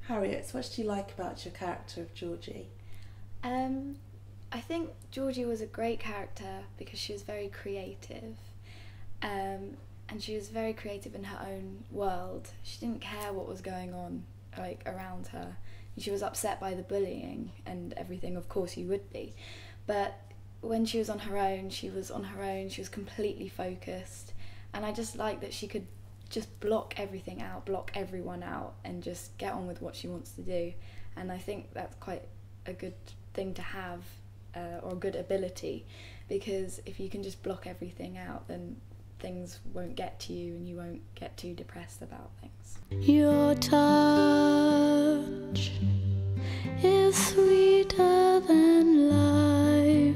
Harriet, what did you like about your character of Georgie? I think Georgie was a great character because she was very creative, and she was very creative in her own world. She didn't care what was going on around her. She was upset by the bullying and everything. Of course, you would be, but when she was on her own, she was on her own. She was completely focused, and I just liked that she could just block everything out, block everyone out, and just get on with what she wants to do. And I think that's quite a good thing to have, or a good ability, because if you can just block everything out, then things won't get to you and you won't get too depressed about things. Your touch is sweeter than life,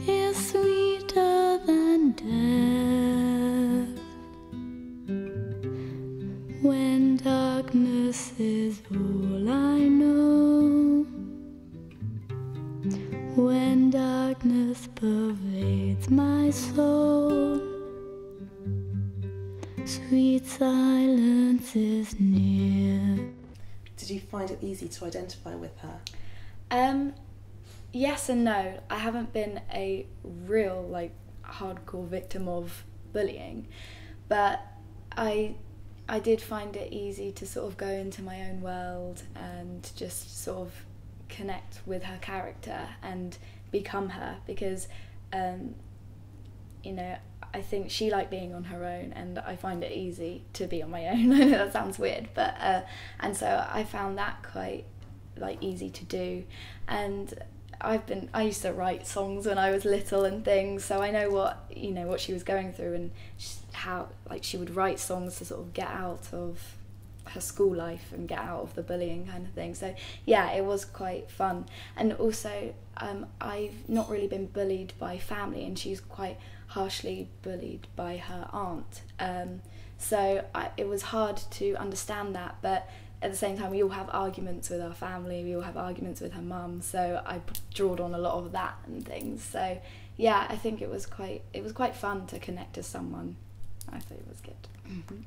is sweeter than death. When darkness is all I know, when darkness pervades my soul, sweet silence is near. Did you find it easy to identify with her? Yes and no. I haven't been a real hardcore victim of bullying, but I did find it easy to sort of go into my own world and just sort of connect with her character and become her, because I think she liked being on her own and I find it easy to be on my own. I know that sounds weird, but and so I found that quite easy to do. And I used to write songs when I was little and things, so I know what she was going through, and how she would write songs to sort of get out of her school life and get out of the bullying kind of thing. So yeah, it was quite fun. And also I've not really been bullied by family, and she's quite harshly bullied by her aunt, so it was hard to understand that, but at the same time we all have arguments with our family, we all have arguments with her mum, so I drawed on a lot of that and things. So yeah, I think it was quite fun to connect to someone. I thought it was good. Mm-hmm.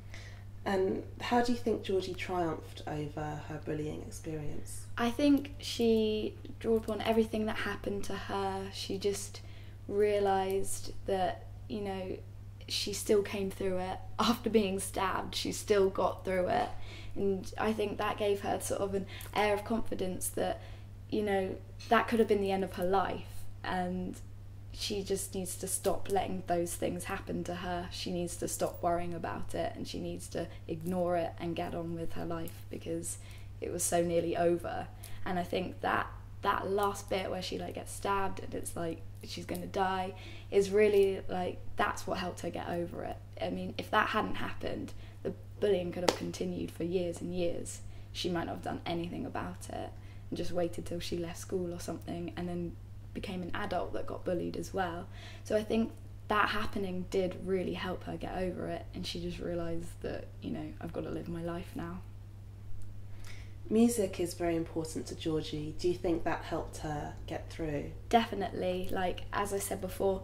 And how do you think Georgie triumphed over her bullying experience? I think she drew upon everything that happened to her. She just realised that, she still came through it. After being stabbed, she still got through it. And I think that gave her sort of an air of confidence that, that could have been the end of her life. And she just needs to stop letting those things happen to her. She needs to stop worrying about it, and she needs to ignore it and get on with her life, because it was so nearly over. And I think that last bit where she gets stabbed and it's she's going to die is really that's what helped her get over it. I mean, if that hadn't happened, the bullying could have continued for years and years. She might not have done anything about it and just waited till she left school or something, and then became an adult that got bullied as well. So I think that happening did really help her get over it, and she just realised that, I've got to live my life now. Music is very important to Georgie. Do you think that helped her get through? Definitely. As I said before,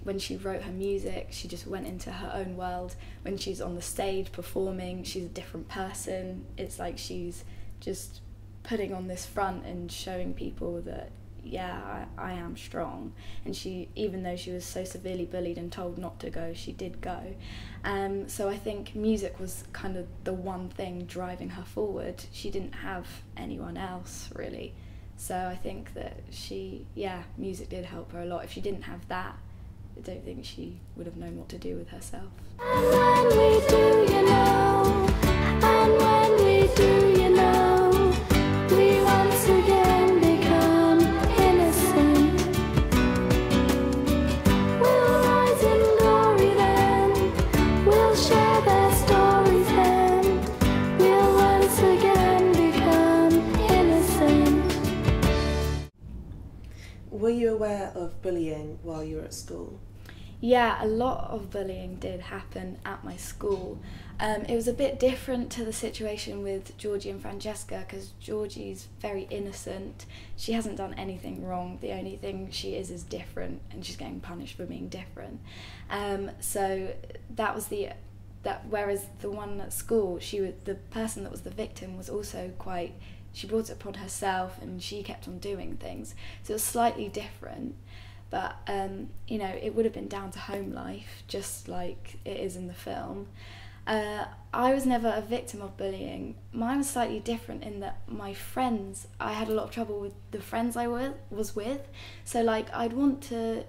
when she wrote her music, she just went into her own world. When she's on the stage performing, she's a different person. It's she's just putting on this front and showing people that, yeah, I am strong. And she, even though she was so severely bullied and told not to go, she did go. So I think music was kind of the one thing driving her forward. She didn't have anyone else, really. So I think that music did help her a lot. If she didn't have that, I don't think she would have known what to do with herself. And when we do, and when we do, we once again become innocent. We'll rise in glory then, we'll share their stories then, we'll once again become innocent. Were you aware of bullying while you were at school? Yeah, a lot of bullying did happen at my school. It was a bit different to the situation with Georgie and Francesca, because Georgie's very innocent. She hasn't done anything wrong. The only thing she is different, and she's getting punished for being different. So that was the that whereas the one at school, the person that was the victim was also quite, she brought it upon herself and she kept on doing things, so it was slightly different. But you know, it would have been down to home life, just like it is in the film. I was never a victim of bullying. Mine was slightly different in that my friends, I had a lot of trouble with the friends I was with. So like I want to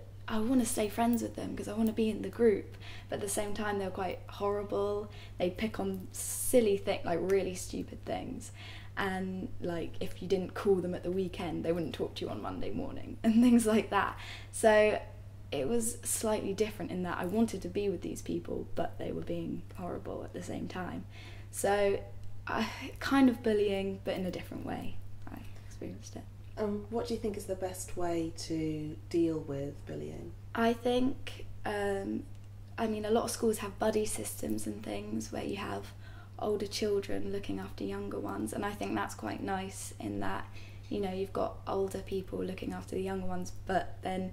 stay friends with them because I want to be in the group, but at the same time they were quite horrible. They pick on silly things, like really stupid things, and like if you didn't call them at the weekend, they wouldn't talk to you on Monday morning and things like that. So it was slightly different in that I wanted to be with these people, but they were being horrible at the same time. So kind of bullying, but in a different way. I experienced it. What do you think is the best way to deal with bullying? I think, I mean, a lot of schools have buddy systems and things where you have older children looking after younger ones, and I think that's quite nice in that, you know, you've got older people looking after the younger ones, but then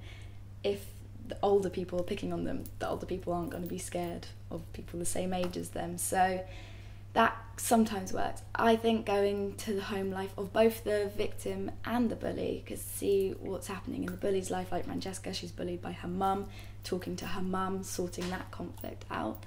if the older people are picking on them, the older people aren't going to be scared of people the same age as them. So that sometimes works. I think going to the home life of both the victim and the bully, because see what's happening in the bully's life, like Francesca, she's bullied by her mum, talking to her mum, sorting that conflict out.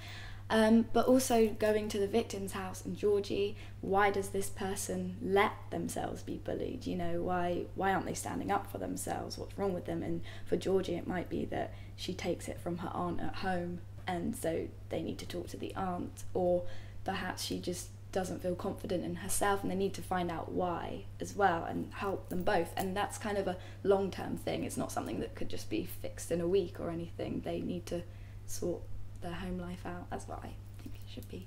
But also going to the victim's house and Georgie, why does this person let themselves be bullied? You know, why aren't they standing up for themselves? What's wrong with them? And for Georgie, it might be that she takes it from her aunt at home, and so they need to talk to the aunt, or perhaps she just doesn't feel confident in herself and they need to find out why as well and help them both. And that's kind of a long-term thing. It's not something that could just be fixed in a week or anything. They need to sort their home life out. That's what I think it should be.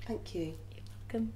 Thank you. You're welcome.